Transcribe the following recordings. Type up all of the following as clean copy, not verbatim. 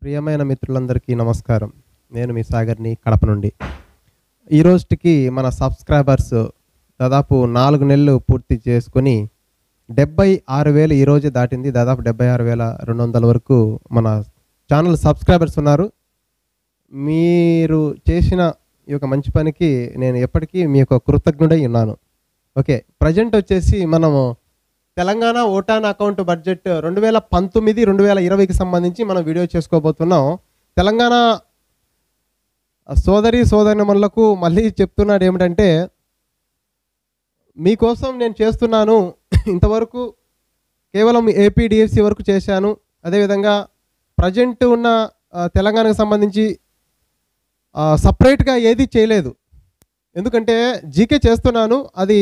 ప్రియమైన మిత్రులందరికీ నమస్కారం. నేను మీ సాగర్‌ని కడప నుండి. ఈ రోజుటికి మన సబ్‌స్క్రైబర్స్ దాదాపు 4 నెలలు పూర్తి చేసుకొని 76,000 ఈ రోజే దాటింది. దాదాపు 76,200 వరకు మన ఛానల్ సబ్‌స్క్రైబర్స్ ఉన్నారు. మీరు చేసిన ఈ యొక్క మంచి పనికి నేను ఎప్పటికీ మీ యొక్క కృతజ్ఞుడై ఉన్నాను. ఓకే. ప్రెజెంట్ వచ్చేసి మనము తెలంగాణ ఓటాన్ అకౌంట్ బడ్జెట్ 2019, 2020కి సంబంధించి మనం వీడియో చేసుకోబోతున్నాం. తెలంగాణ సోదరీమణులకు మళ్ళీ చెప్తున్నాడు ఏమిటంటే, మీకోసం నేను చేస్తున్నాను. ఇంతవరకు కేవలం ఏపీడిఎఫ్సి వరకు చేశాను. అదేవిధంగా ప్రజెంట్ ఉన్న తెలంగాణకు సంబంధించి సపరేట్గా ఏది చేయలేదు. ఎందుకంటే జీకే చేస్తున్నాను. అది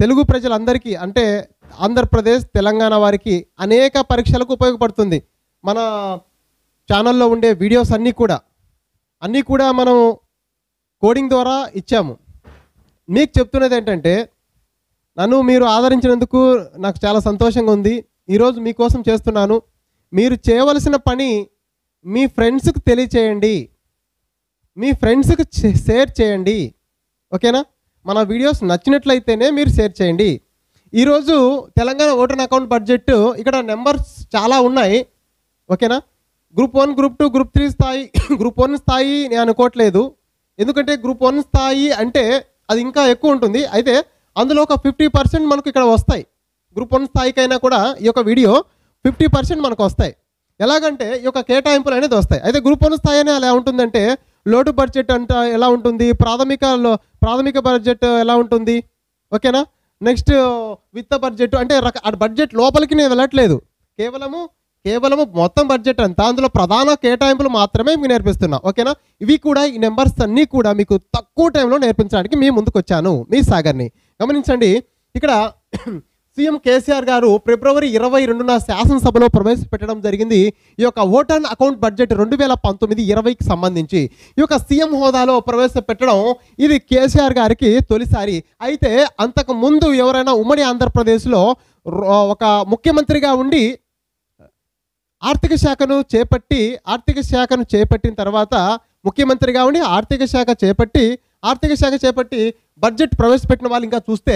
తెలుగు ప్రజలందరికీ, అంటే ఆంధ్రప్రదేశ్, తెలంగాణ వారికి అనేక పరీక్షలకు ఉపయోగపడుతుంది. మన ఛానల్లో ఉండే వీడియోస్ అన్నీ కూడా మనం కోడింగ్ ద్వారా ఇచ్చాము. మీకు చెప్తున్నది ఏంటంటే, నన్ను మీరు ఆదరించినందుకు నాకు చాలా సంతోషంగా ఉంది. ఈరోజు మీకోసం చేస్తున్నాను. మీరు చేయవలసిన పని మీ ఫ్రెండ్స్కి తెలియచేయండి, మీ ఫ్రెండ్స్కి షేర్ చేయండి. ఓకేనా? మన వీడియోస్ నచ్చినట్లయితేనే మీరు షేర్ చేయండి. ఈరోజు తెలంగాణ ఓటాన్ అకౌంట్ బడ్జెట్ ఇక్కడ నెంబర్స్ చాలా ఉన్నాయి. ఓకేనా? గ్రూప్ 1, గ్రూప్ 2, గ్రూప్ 3 స్థాయి గ్రూప్ 1 స్థాయి నేను అనుకోవట్లేదు. ఎందుకంటే గ్రూప్ 1 స్థాయి అంటే అది ఇంకా ఎక్కువ ఉంటుంది. అయితే అందులో ఒక 50% మనకు ఇక్కడ వస్తాయి. గ్రూప్ 1 స్థాయికైనా కూడా ఈ యొక్క వీడియో 50% మనకు వస్తాయి. ఎలాగంటే ఈ యొక్క కేటాయింపులు అనేది వస్తాయి. అయితే గ్రూప్ 1 స్థాయి అనేది ఎలా ఉంటుందంటే, లోటు బడ్జెట్ అంట ఎలా ఉంటుంది, ప్రాథమిక బడ్జెట్ ఎలా ఉంటుంది. ఓకేనా? నెక్స్ట్ విత్త బడ్జెట్ అంటే బడ్జెట్ లోపలికి నేను వెళ్ళట్లేదు. కేవలము మొత్తం బడ్జెట్ అంతా అందులో ప్రధాన కేటాయింపులు మాత్రమే మీకు నేర్పిస్తున్నా. ఓకేనా? ఇవి కూడా, ఈ నెంబర్స్ అన్నీ కూడా మీకు తక్కువ టైంలో నేర్పించడానికి మీ ముందుకు వచ్చాను, మీ సాగర్ని. గమనించండి, ఇక్కడ సీఎం కేసీఆర్ గారు ఫిబ్రవరి 22న శాసనసభలో ప్రవేశపెట్టడం జరిగింది. ఈ యొక్క ఓటాన్ అకౌంట్ బడ్జెట్ 2019-20కి సంబంధించి ఈ యొక్క సీఎం హోదాలో ప్రవేశపెట్టడం ఇది కేసీఆర్ గారికి తొలిసారి. అయితే అంతకు ముందు ఎవరైనా ఉమ్మడి ఆంధ్రప్రదేశ్లో ఒక ముఖ్యమంత్రిగా ఉండి ఆర్థిక శాఖను చేపట్టిన తర్వాత, ముఖ్యమంత్రిగా ఉండి ఆర్థిక శాఖ చేపట్టి బడ్జెట్ ప్రవేశపెట్టిన వాళ్ళు ఇంకా చూస్తే,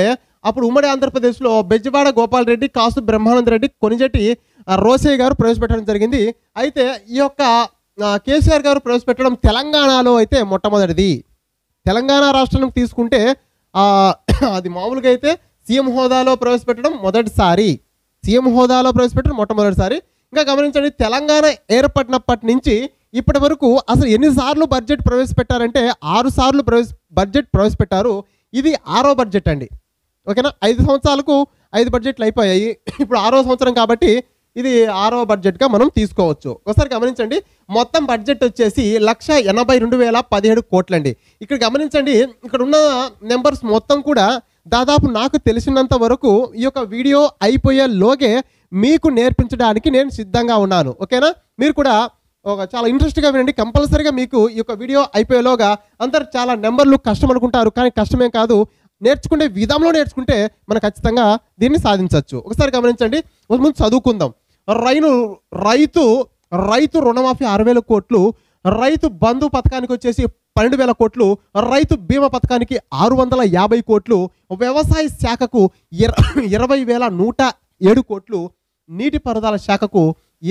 అప్పుడు ఉమ్మడి ఆంధ్రప్రదేశ్లో బెజవాడ గోపాల్ రెడ్డి, కాసు బ్రహ్మానంద రెడ్డి, కొనిజెట్టి రోసయ్య గారు ప్రవేశపెట్టడం జరిగింది. అయితే ఈ యొక్క కేసీఆర్ గారు ప్రవేశపెట్టడం తెలంగాణలో అయితే మొట్టమొదటిది. తెలంగాణ రాష్ట్రం తీసుకుంటే అది మామూలుగా అయితే సీఎం హోదాలో ప్రవేశపెట్టడం మొట్టమొదటిసారి. ఇంకా గమనించండి, తెలంగాణ ఏర్పడినప్పటి నుంచి ఇప్పటి వరకు అసలు ఎన్నిసార్లు బడ్జెట్ ప్రవేశపెట్టారంటే 6 సార్లు బడ్జెట్ ప్రవేశపెట్టారు. ఇది 6వ బడ్జెట్ అండి. ఓకేనా? 5 సంవత్సరాలకు 5 బడ్జెట్లు అయిపోయాయి. ఇప్పుడు 6వ సంవత్సరం కాబట్టి ఇది 6వ బడ్జెట్గా మనం తీసుకోవచ్చు. ఒకసారి గమనించండి, మొత్తం బడ్జెట్ వచ్చేసి 1,82,017 కోట్లండి. ఇక్కడ గమనించండి, ఇక్కడ ఉన్న నెంబర్స్ మొత్తం కూడా దాదాపు నాకు తెలిసినంత వరకు ఈ యొక్క వీడియో అయిపోయేలోగే మీకు నేర్పించడానికి నేను సిద్ధంగా ఉన్నాను. ఓకేనా? మీరు కూడా చాలా ఇంట్రెస్ట్గా వినండి. కంపల్సరీగా మీకు ఈ యొక్క వీడియో అయిపోయేలోగా అందరు చాలా నెంబర్లు కష్టం అనుకుంటారు, కానీ కష్టమే కాదు. నేర్చుకునే విధంలో నేర్చుకుంటే మనం ఖచ్చితంగా దీన్ని సాధించవచ్చు. ఒకసారి గమనించండి, ముందు చదువుకుందాం. రైతు రుణమాఫీ 6,000 కోట్లు, రైతు బంధు పథకానికి వచ్చేసి 12,000 కోట్లు, రైతు బీమా పథకానికి 650 కోట్లు, వ్యవసాయ శాఖకు 20,107 కోట్లు, నీటిపారుదల శాఖకు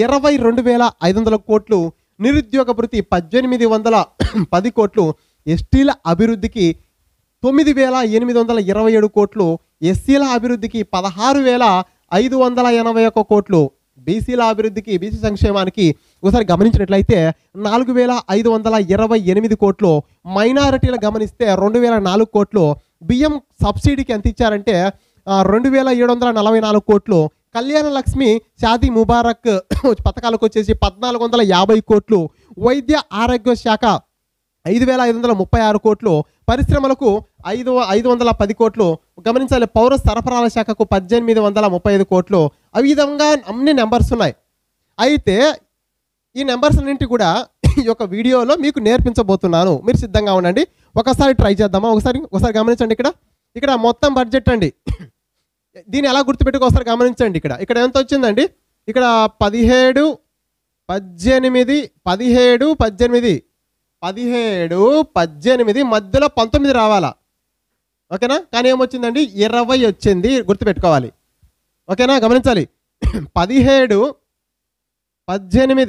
22,500 కోట్లు, నిరుద్యోగ భృతి 1,810 కోట్లు, ఎస్టీల అభివృద్ధికి 9,827 కోట్లు, ఎస్సీల అభివృద్ధికి 16,581 కోట్లు, బీసీల అభివృద్ధికి, బీసీ సంక్షేమానికి ఒకసారి గమనించినట్లయితే 4,528 కోట్లు, మైనారిటీలు గమనిస్తే 2,004 కోట్లు, బియ్యం సబ్సిడీకి ఎంత ఇచ్చారంటే 2,744 కోట్లు, కళ్యాణ లక్ష్మి, షాదీ ముబారక్ పథకాలకు వచ్చేసి 1,450 కోట్లు, వైద్య ఆరోగ్య శాఖ 5,536 కోట్లు, పరిశ్రమలకు 510 కోట్లు. గమనించాలి, పౌర సరఫరాల శాఖకు 1,835 కోట్లు. ఆ విధంగా అన్ని నెంబర్స్ ఉన్నాయి. అయితే ఈ నెంబర్స్ అన్నింటి కూడా ఈ యొక్క వీడియోలో మీకు నేర్పించబోతున్నాను. మీరు సిద్ధంగా ఉండండి. ఒకసారి ట్రై చేద్దామా? ఒకసారి గమనించండి. ఇక్కడ మొత్తం బడ్జెట్ అండి. దీన్ని ఎలా గుర్తుపెట్టుకోసారి గమనించండి. ఇక్కడ ఎంత వచ్చిందండి? ఇక్కడ 17 18, 17, 18, 17, 18 మధ్యలో 19 రావాలా. ఓకేనా? కానీ ఏమొచ్చిందండి? 20 వచ్చింది. గుర్తుపెట్టుకోవాలి. ఓకేనా? గమనించాలి. 17, 18,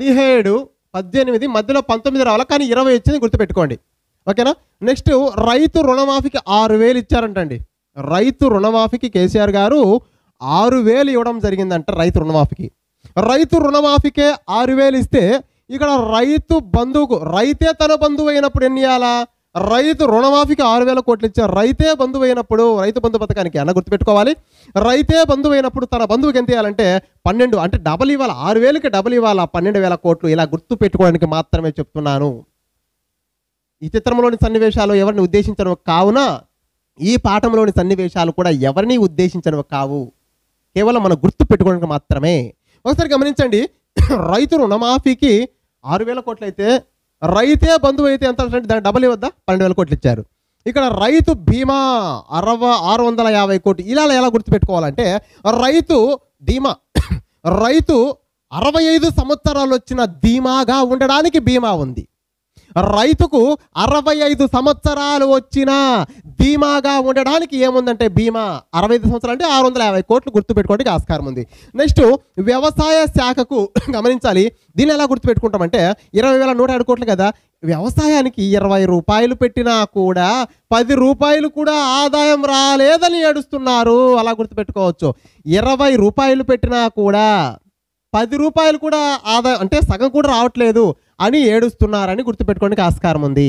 17, 18 మధ్యలో 19 రావాలా, కానీ 20 వచ్చింది. గుర్తుపెట్టుకోండి. ఓకేనా? నెక్స్ట్ రైతు రుణమాఫీకి 6,000 ఇచ్చారంటండి. రైతు రుణమాఫీకి కేసీఆర్ గారు 6,000 ఇవ్వడం జరిగిందంట. రైతు రుణమాఫీకి 6,000 ఇస్తే ఇక్కడ రైతు బంధువుకు, రైతే తన బంధువు అయినప్పుడు ఎన్ని ఇవ్వాలా? రైతు రుణమాఫీకి 6,000 కోట్లు ఇచ్చారు. రైతే బంధువు అయినప్పుడు రైతు బంధు పథకానికి అన్న గుర్తుపెట్టుకోవాలి. రైతే బంధువు అయినప్పుడు తన బంధువుకి ఎంత ఇవ్వాలంటే 12, అంటే డబల్ ఇవ్వాలి. 6,000కి డబల్ ఇవ్వాలా, 12,000 కోట్లు. ఇలా గుర్తు పెట్టుకోవడానికి మాత్రమే చెప్తున్నాను. ఈ చిత్రంలోని సన్నివేశాలు ఎవరిని ఉద్దేశించను కావున ఈ పాఠంలోని సన్నివేశాలు కూడా ఎవరిని ఉద్దేశించను కావు, కేవలం మనం గుర్తు పెట్టుకోవడానికి మాత్రమే. ఒకసారి గమనించండి. రైతు రుణమాఫీకి 6,000 కోట్లు అయితే రైతే బంధువు అయితే ఎంత అంటే దాని డబల్ ఇవ్వద్దా? 12,000 కోట్లు ఇచ్చారు. ఇక్కడ రైతు బీమా 650 కోట్లు. ఇలా ఎలా గుర్తుపెట్టుకోవాలంటే రైతు ధీమా, రైతు 65 సంవత్సరాలు వచ్చిన ధీమాగా ఉండడానికి బీమా ఉంది. రైతుకు 65 సంవత్సరాలు వచ్చిన ధీమాగా ఉండడానికి ఏముందంటే బీమా. 65 సంవత్సరాలు అంటే 650 కోట్లు. గుర్తుపెట్టుకోవడానికి ఆస్కారం ఉంది. నెక్స్ట్ వ్యవసాయ శాఖకు గమనించాలి. దీన్ని ఎలా గుర్తుపెట్టుకుంటామంటే 20,107 కోట్లు కదా. వ్యవసాయానికి 20 రూపాయలు పెట్టినా కూడా 10 రూపాయలు కూడా ఆదాయం రాలేదని ఏడుస్తున్నారు. అలా గుర్తుపెట్టుకోవచ్చు. 20 రూపాయలు పెట్టినా కూడా 10 రూపాయలు కూడా ఆదాయం, అంటే సగం కూడా రావట్లేదు అని ఏడుస్తున్నారని గుర్తుపెట్టుకోవడానికి ఆస్కారం ఉంది.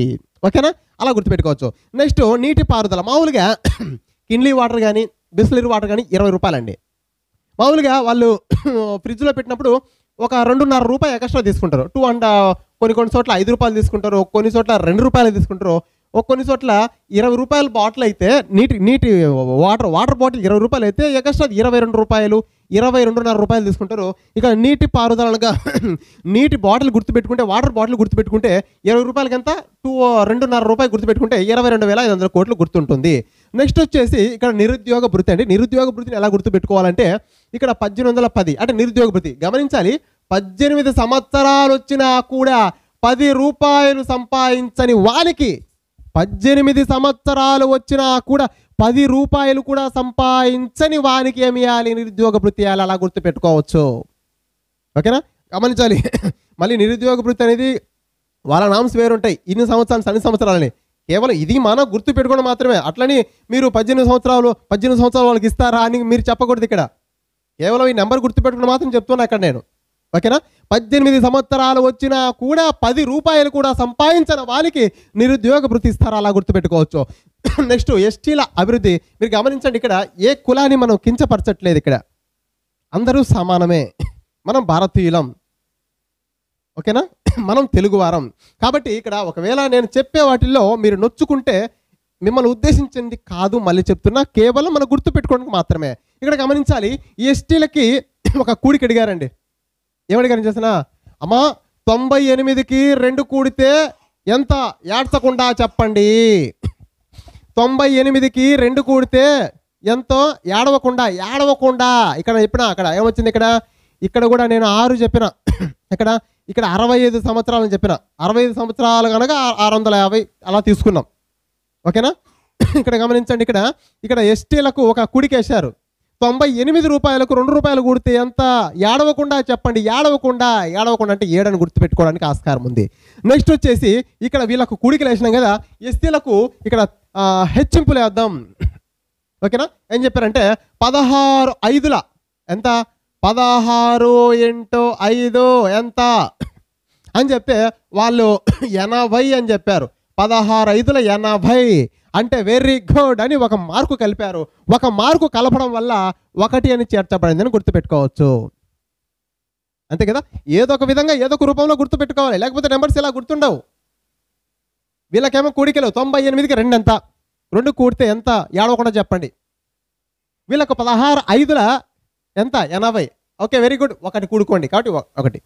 ఓకేనా? అలా గుర్తుపెట్టుకోవచ్చు. నెక్స్ట్ నీటి పారుదల. మామూలుగా కిన్లీ వాటర్ కానీ బిస్లరీ వాటర్ కానీ 20 రూపాయలండి. మామూలుగా వాళ్ళు ఫ్రిడ్జ్లో పెట్టినప్పుడు ఒక 2.5 రూపాయలు ఎక్స్ట్రా తీసుకుంటారు. కొన్ని చోట్ల 5 రూపాయలు తీసుకుంటారు, కొన్ని చోట్ల 2 రూపాయలు తీసుకుంటారు, కొన్ని చోట్ల 20 రూపాయల బాటిల్ అయితే నీటి వాటర్ బాటిల్ 20 రూపాయలు అయితే ఎక్స్ట్రా 22 రూపాయలు, 22.5 రూపాయలు తీసుకుంటారు. ఇక నీటి పారుదలగా నీటి బాటిల్ గుర్తుపెట్టుకుంటే, వాటర్ బాటిల్ గుర్తుపెట్టుకుంటే 20 రూపాయలకి ఎంత 2.5 రూపాయలు గుర్తుపెట్టుకుంటే 22,500 కోట్లు గుర్తుంటుంది. నెక్స్ట్ వచ్చేసి ఇక్కడ నిరుద్యోగ భృతి అండి. నిరుద్యోగ భృతిని ఎలా గుర్తుపెట్టుకోవాలంటే ఇక్కడ 1810 అంటే నిరుద్యోగ భృతి. గమనించాలి. 18 సంవత్సరాలు వచ్చినా కూడా 10 రూపాయలు సంపాదించని వానికి, 18 సంవత్సరాలు వచ్చినా కూడా 10 రూపాయలు కూడా సంపాదించని వానికి ఏమి ఇవ్వాలి? నిరుద్యోగ భృతి ఇవ్వాలి. అలా గుర్తుపెట్టుకోవచ్చు. ఓకేనా? గమనించాలి. మళ్ళీ నిరుద్యోగ భృతి అనేది వాళ్ళ నామ్స్ వేరుంటాయి. ఇన్ని సంవత్సరాలు అన్ని సంవత్సరాలని, కేవలం ఇది మనం గుర్తు పెట్టుకోవడం మాత్రమే. అట్లని మీరు 18 సంవత్సరాలు వాళ్ళకి ఇస్తారా అని మీరు చెప్పకూడదు. ఇక్కడ కేవలం ఈ నెంబర్ గుర్తుపెట్టుకుని మాత్రం చెప్తున్నా ఇక్కడ నేను. ఓకేనా? 18 సంవత్సరాలు వచ్చినా కూడా 10 రూపాయలు కూడా సంపాదించిన వాళ్ళకి నిరుద్యోగ భృతి ఇస్తారా? అలా గుర్తుపెట్టుకోవచ్చు. నెక్స్ట్ ఎస్టీల అభివృద్ధి. మీరు గమనించండి. ఇక్కడ ఏ కులాన్ని మనం కించపరచట్లేదు. ఇక్కడ అందరూ సమానమే. మనం భారతీయులం. ఓకేనా? మనం తెలుగువారం. కాబట్టి ఇక్కడ ఒకవేళ నేను చెప్పే వాటిల్లో మీరు నొచ్చుకుంటే మిమ్మల్ని ఉద్దేశించింది కాదు, మళ్ళీ చెప్తున్నా, కేవలం మనం గుర్తుపెట్టుకోవడానికి మాత్రమే. ఇక్కడ గమనించాలి. ఈ ఎస్టీలకి ఒక కూడికి అడిగారండి. ఏమడిగారు చేసిన? అమ్మా 98కి 2 కూడితే ఎంత? ఏడ్చకుండా చెప్పండి. 98కి 2 కూడితే ఎంతో? ఏడవకుండా. ఇక్కడ చెప్పిన అక్కడ ఏమొచ్చింది? ఇక్కడ కూడా నేను 6 చెప్పిన. ఇక్కడ 65 సంవత్సరాలు చెప్పిన. 65 సంవత్సరాలు కనుక 650 అలా తీసుకున్నాం. ఓకేనా? ఇక్కడ గమనించండి. ఇక్కడ ఎస్టీలకు ఒక కుడికేశారు. 98 రూపాయలకు 2 రూపాయలు కూడితే ఎంత? ఏడవకుండా చెప్పండి. ఏడవకుండా అంటే 7 అని గుర్తుపెట్టుకోవడానికి ఆస్కారం ఉంది. నెక్స్ట్ వచ్చేసి ఇక్కడ వీళ్ళకు కూడికలు వేసినాం కదా, ఎస్టీలకు ఇక్కడ హెచ్చింపులు వేద్దాం. ఓకేనా? ఏం చెప్పారంటే 16 5ల ఎంత? 16 × 5 ఎంత అని చెప్తే వాళ్ళు 80 అని చెప్పారు. 16 5ల 80 అంటే వెరీ గుడ్ అని ఒక మార్కు కలిపారు. ఒక మార్కు కలపడం వల్ల 1 అని చేర్చబడిందని గుర్తుపెట్టుకోవచ్చు. అంతే కదా? ఏదో ఒక విధంగా ఏదో ఒక రూపంలో గుర్తుపెట్టుకోవాలి, లేకపోతే నెంబర్స్ ఇలా గుర్తుండవు. వీళ్ళకేమో కూడికలు 98కి 2 ఎంత? 2 కూడితే ఎంత? ఏడవకుండా చెప్పండి. వీళ్ళకు 16 5ల ఎంత? 80. Okay, very good. 1 కూడుకోండి కాబట్టి 1.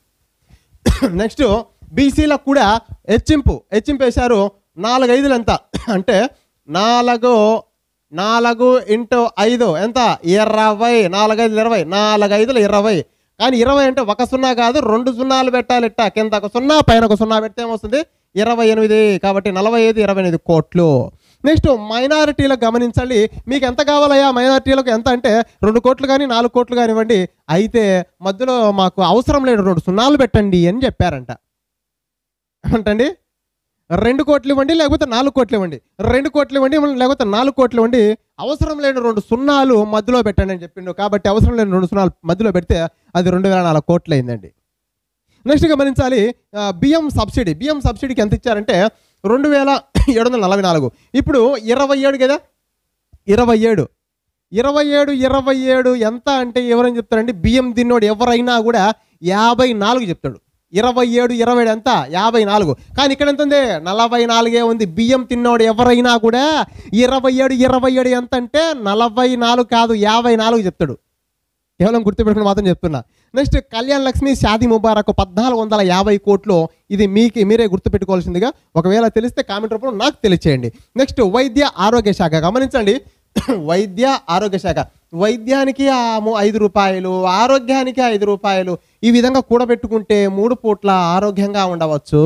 నెక్స్ట్ బీసీలకు కూడా హెచ్చింపు వేశారు. 4 5లు ఎంత అంటే 4 × 5 ఎంత? 20. 4 5 20. 4 5 20. కానీ 20 అంటే ఒక సున్నా కాదు 2 సున్నాలు పెట్టాలిట్ట. కింద ఒక సున్నా పైన ఒక సున్నా పెడితే ఏమొస్తుంది 28. కాబట్టి 45 28 కోట్లు. నెక్స్ట్ మైనారిటీలకు గమనించండి. మీకు ఎంత కావాలయ్యా మైనారిటీలకు ఎంత అంటే 2 కోట్లు కానీ 4 కోట్లు కానివ్వండి. అయితే మధ్యలో మాకు అవసరం లేదు 2 సున్నాలు పెట్టండి అని చెప్పారంట. ఏమంటండి 2 కోట్లు ఇవ్వండి లేకపోతే 4 కోట్లు ఇవ్వండి, 2 కోట్లు ఇవ్వండి లేకపోతే 4 కోట్లు ఇవ్వండి, అవసరం లేని 2 సున్నాలు మధ్యలో పెట్టండి అని చెప్పిండు. కాబట్టి అవసరం లేని 2 సున్నాలు మధ్యలో పెడితే అది 2004 కోట్లు అయిందండి. నెక్స్ట్ గమనించాలి బియ్యం సబ్సిడీ. బియ్యం సబ్సిడీకి ఎంత ఇచ్చారంటే 2744. ఇప్పుడు 27 కదా, 27 ఎంత అంటే ఎవరైనా చెప్తారండి బియ్యం తిన్నోడు ఎవరైనా కూడా 54 చెప్తాడు. 27 ఎంత 54. కానీ ఇక్కడ ఎంత ఉంది 44 ఉంది. బియ్యం తిన్నోడు ఎవరైనా కూడా 27 ఎంత అంటే 44 కాదు 54 చెప్తాడు. కేవలం గుర్తుపెట్టుకుని మాత్రం చెప్తున్నా. నెక్స్ట్ కళ్యాణ్ లక్ష్మి షాదీ ముబారక్ 1450 కోట్లు. ఇది మీరే గుర్తుపెట్టుకోవాల్సిందిగా. ఒకవేళ తెలిస్తే కామెంట్ రూపంలో నాకు తెలియచేయండి. నెక్స్ట్ వైద్య ఆరోగ్య శాఖ గమనించండి. వైద్య ఆరోగ్య శాఖ వైద్యానికి 5 రూపాయలు, ఆరోగ్యానికి 5 రూపాయలు. ఈ విధంగా కూడబెట్టుకుంటే 3 పూట్ల ఆరోగ్యంగా ఉండవచ్చు.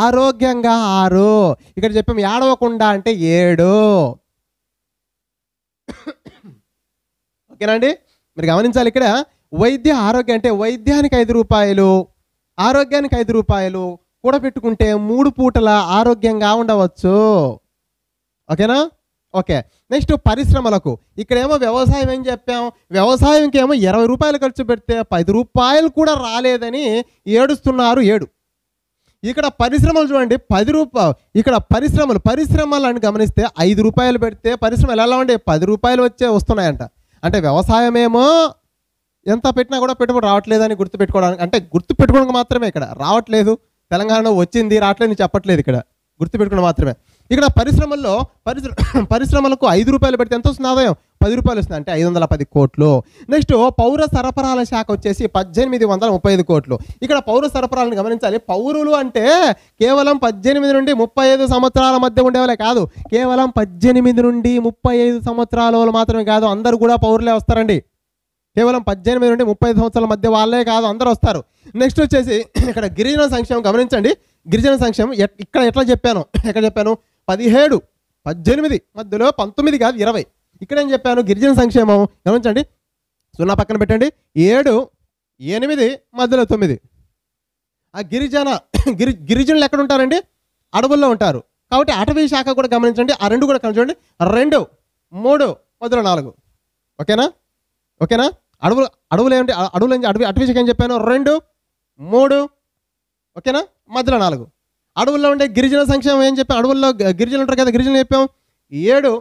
ఆరోగ్యంగా 6. ఇక్కడ చెప్పాము ఏడవకుండా అంటే 7. ఓకేనండి. మీరు గమనించాలి ఇక్కడ వైద్య ఆరోగ్యం అంటే వైద్యానికి 5 రూపాయలు, ఆరోగ్యానికి 5 రూపాయలు కూడబెట్టుకుంటే 3 పూటల ఆరోగ్యంగా ఉండవచ్చు. ఓకేనా? ఓకే. నెక్స్ట్ పరిశ్రమలకు ఇక్కడేమో వ్యవసాయం ఏం చెప్పాం, వ్యవసాయంకి ఏమో 20 రూపాయలు ఖర్చు పెడితే 10 రూపాయలు కూడా రాలేదని ఏడుస్తున్నారు 7. ఇక్కడ పరిశ్రమలు చూడండి 10 రూపాయలు. ఇక్కడ పరిశ్రమలు అని గమనిస్తే 5 రూపాయలు పెడితే పరిశ్రమలు ఎలా ఉండే 10 రూపాయలు వస్తున్నాయంట. అంటే వ్యవసాయం ఏమో ఎంత పెట్టినా కూడా పెట్టుబడి రావట్లేదని గుర్తుపెట్టుకోవడానికి, అంటే గుర్తుపెట్టుకోవడానికి మాత్రమే. ఇక్కడ రావట్లేదు తెలంగాణలో వచ్చింది రావట్లేదు చెప్పట్లేదు, ఇక్కడ గుర్తుపెట్టుకోవడం మాత్రమే. ఇక్కడ పరిశ్రమలకు 5 రూపాయలు పెడితే ఎంత వస్తుంది ఆదాయం 10 రూపాయలు వస్తుంది, అంటే 510 కోట్లు. నెక్స్ట్ పౌర సరఫరాల శాఖ వచ్చేసి 1835 కోట్లు. ఇక్కడ పౌర సరఫరాలను గమనించాలి. పౌరులు అంటే కేవలం 18 నుండి 35 సంవత్సరాల మధ్య ఉండేవాళ్ళే కాదు, కేవలం 18 నుండి 35 సంవత్సరాల వాళ్ళు మాత్రమే కాదు, అందరూ కూడా పౌరులే వస్తారండి. కేవలం 18 నుండి 35 సంవత్సరాల మధ్య వాళ్ళే కాదు, అందరూ వస్తారు. నెక్స్ట్ వచ్చేసి ఇక్కడ గిరిజన సంక్షేమం గమనించండి. గిరిజన సంక్షేమం ఇక్కడ ఎట్లా చెప్పాను, ఎక్కడ చెప్పాను 17 18 మధ్యలో 19 కాదు 20. ఇక్కడ ఏం చెప్పాను గిరిజన సంక్షేమం గమనించండి. 0 పక్కన పెట్టండి 7 8 మధ్యలో 9. ఆ గిరిజనులు ఎక్కడ ఉంటారండి, అడవుల్లో ఉంటారు. కాబట్టి అటవీ శాఖ కూడా గమనించండి. ఆ 2 కూడా చూడండి 2 3 మధ్యలో 4. ఓకేనా. అడవులు ఏమిటి, అటవీ శాఖ ఏం చెప్పాను 2 3 ఓకేనా, మధ్యలో 4. అడవుల్లో ఉండే గిరిజన సంక్షేమం ఏం చెప్పాం, అడవుల్లో గిరిజనులు ఉంటారు కదా, గిరిజనులు చెప్పాం 7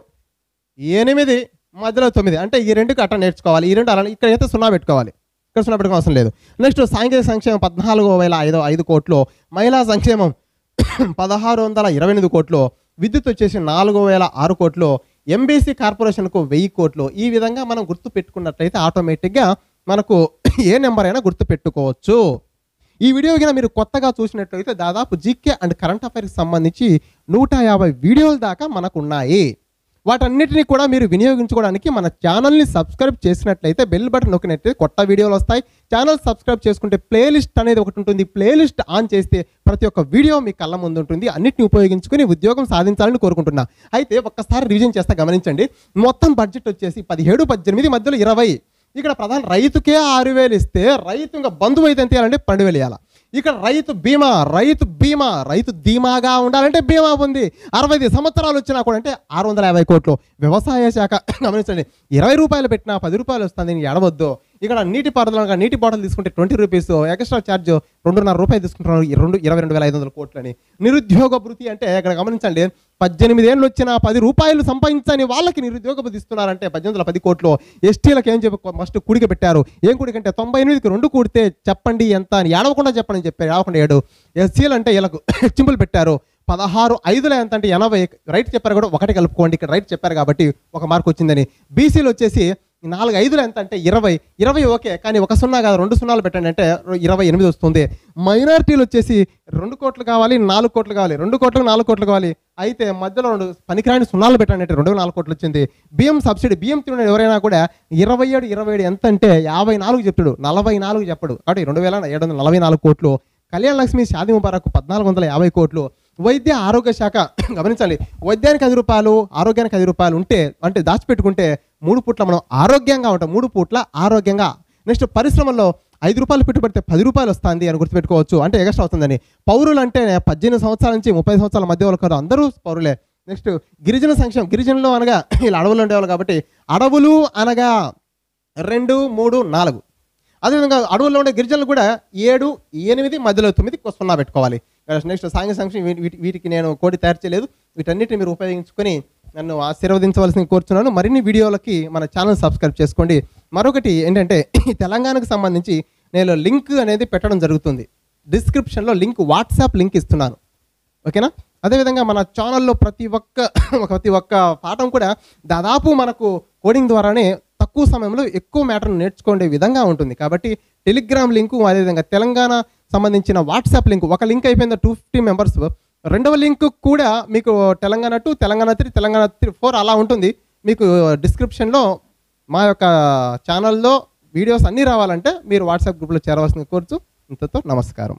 8 మధ్యలో 9. అంటే ఈ 2కి అట్లా నేర్చుకోవాలి. ఈ 2 అలా ఇక్కడ అయితే 0 పెట్టుకోవాలి, ఇక్కడ 0 పెట్టుకోవాల్సిన అవసరం లేదు. నెక్స్ట్ సాంఘిక సంక్షేమం 14,505 కోట్లు. మహిళా సంక్షేమం 1,628 కోట్లు. విద్యుత్ వచ్చేసి 4,006 కోట్లు. ఎంబీసీ కార్పొరేషన్కు 1000 కోట్లు. ఈ విధంగా మనం గుర్తు పెట్టుకున్నట్లయితే ఆటోమేటిక్గా మనకు ఏ నెంబర్ అయినా గుర్తు పెట్టుకోవచ్చు. ఈ వీడియో కనుక మీరు కొత్తగా చూసినట్లయితే దాదాపు జీకే అండ్ కరెంట్ అఫైర్స్కి సంబంధించి 150 వీడియోల దాకా మనకు ఉన్నాయి. వాటన్నిటిని కూడా మీరు వినియోగించుకోవడానికి మన ఛానల్ని సబ్స్క్రైబ్ చేసినట్లయితే బెల్ బటన్ నొక్కినట్లయితే కొత్త వీడియోలు వస్తాయి. ఛానల్ సబ్స్క్రైబ్ చేసుకుంటే ప్లేలిస్ట్ అనేది ఒకటి ఉంటుంది. ప్లేలిస్ట్ ఆన్ చేస్తే ప్రతి ఒక్క వీడియో మీ కళ్ళ ముందు ఉంటుంది. అన్నిటిని ఉపయోగించుకుని ఉద్యోగం సాధించాలని కోరుకుంటున్నా. అయితే ఒక్కసారి రివిజన్ చేస్తా గమనించండి. మొత్తం బడ్జెట్ వచ్చేసి 17 18 మధ్యలో 20. ఇక్కడ ప్రధాన రైతుకే 6,000 ఇస్తే రైతు ఇంకా బంధువు అయితే ఎంత ఇవ్వాలంటే 12,000 ఇవ్వాలి. ఇక్కడ రైతు ధీమాగా ఉండాలంటే బీమా ఉంది. 65 సంవత్సరాలు వచ్చినా కూడా అంటే 650 కోట్లు. వ్యవసాయ శాఖ గమనించండి 20 రూపాయలు పెట్టినా 10 రూపాయలు వస్తుంది, నేను ఎడవద్దు. ఇక్కడ నీటి బాటిల్ తీసుకుంటే 20 రూపీస్ ఎక్స్ట్రా ఛార్జ్ 2.5 రూపాయలు తీసుకుంటున్నారు. 22,500 కోట్లని. నిరుద్యోగ భృతి అంటే ఇక్కడ గమనించండి 18 ఏళ్ళు వచ్చినా 10 రూపాయలు సంపాదించని వాళ్ళకి నిరుద్యోగ భృతి ఇస్తున్నారంటే 1810 కోట్లు. ఎస్టీలకు ఏం చెప్పి ఫస్ట్ కూడిక పెట్టారు. ఏం కూడికంటే 98కి 2 కూడితే చెప్పండి ఎంత అని ఏడవకుండా చెప్పండి చెప్పారు, ఏడవకుండా 7. ఎస్సీలు అంటే వీళ్ళకు హెచ్చింపులు పెట్టారు. 16 5లో ఎంత అంటే 80. రైట్ చెప్పారు కూడా 1 కలుపుకోండి, ఇక్కడ రైట్ చెప్పారు కాబట్టి 1 మార్క్ వచ్చిందని. బీసీలు వచ్చేసి 4 5లు ఎంత అంటే 20. 20 ఓకే, కానీ 1 సున్నా కాదు 2 సున్నాలు పెట్టండి అంటే 28 వస్తుంది. మైనారిటీలు వచ్చేసి 2 కోట్లు కావాలి, 4 కోట్లు కావాలి, 2 కోట్లు 4 కోట్లు కావాలి. అయితే మధ్యలో 2 పనికిరాని సున్నాలు పెట్టండి అంటే 2 4 కోట్లు వచ్చింది. బియ్యం సబ్సిడీ, బియ్యం తినే ఎవరైనా కూడా 27 ఎంత అంటే 54 చెప్తాడు, 44 చెప్పడు. కాబట్టి 2744 కోట్లు. కళ్యాణ లక్ష్మి, షాదీ ముబారక్ 1450 కోట్లు. వైద్య ఆరోగ్య శాఖ గమనించాలి, వైద్యానికి 10 రూపాయలు, ఆరోగ్యానికి 10 రూపాయలు ఉంటే అంటే దాచిపెట్టుకుంటే 3 పూట్ల మనం ఆరోగ్యంగా ఉంటాం. 3 పూట్ల ఆరోగ్యంగా. నెక్స్ట్ పరిశ్రమల్లో 5 రూపాయలు పెట్టుబడితే 10 రూపాయలు వస్తుంది అని గుర్తుపెట్టుకోవచ్చు, అంటే ఎక్స్ట్రా అవుతుందని. పౌరులు అంటే 18 సంవత్సరాల నుంచి 30 సంవత్సరాల మధ్య వాళ్ళు కాదు, అందరూ పౌరులే. నెక్స్ట్ గిరిజన సంక్షేమం, గిరిజనులు అనగా వీళ్ళు అడవులు ఉండేవాళ్ళు కాబట్టి అడవులు అనగా 2 3 4. అదేవిధంగా అడవుల్లో ఉండే గిరిజనులు కూడా 7 8 మధ్యలో 9 సున్నా పెట్టుకోవాలి. నెక్స్ట్ సాంఘిక సంక్షేమం, వీటికి నేను కోడి తయారు చేయలేదు. వీటన్నిటిని మీరు ఉపయోగించుకొని నన్ను ఆశీర్వదించవలసింది కోరుచున్నాను. మరిన్ని వీడియోలకి మన ఛానల్ సబ్స్క్రైబ్ చేసుకోండి. మరొకటి ఏంటంటే తెలంగాణకు సంబంధించి నేను లింక్ అనేది పెట్టడం జరుగుతుంది. డిస్క్రిప్షన్లో లింక్, వాట్సాప్ లింక్ ఇస్తున్నాను, ఓకేనా. అదేవిధంగా మన ఛానల్లో ప్రతి ఒక్క పాఠం కూడా దాదాపు మనకు కోడింగ్ ద్వారానే తక్కువ సమయంలో ఎక్కువ మ్యాటర్ను నేర్చుకునే విధంగా ఉంటుంది. కాబట్టి టెలిగ్రామ్ లింకు, అదేవిధంగా తెలంగాణ సంబంధించిన వాట్సాప్ లింక్, ఒక లింక్ అయిపోయింది 250 మెంబర్స్. రెండవ లింక్ కూడా మీకు తెలంగాణ 2, తెలంగాణ 3, తెలంగాణ 4 అలా ఉంటుంది. మీకు డిస్క్రిప్షన్లో మా యొక్క ఛానల్లో వీడియోస్ అన్నీ రావాలంటే మీరు వాట్సాప్ గ్రూప్లో చేరవలసింది కోరుచు. ఇంతతో నమస్కారం.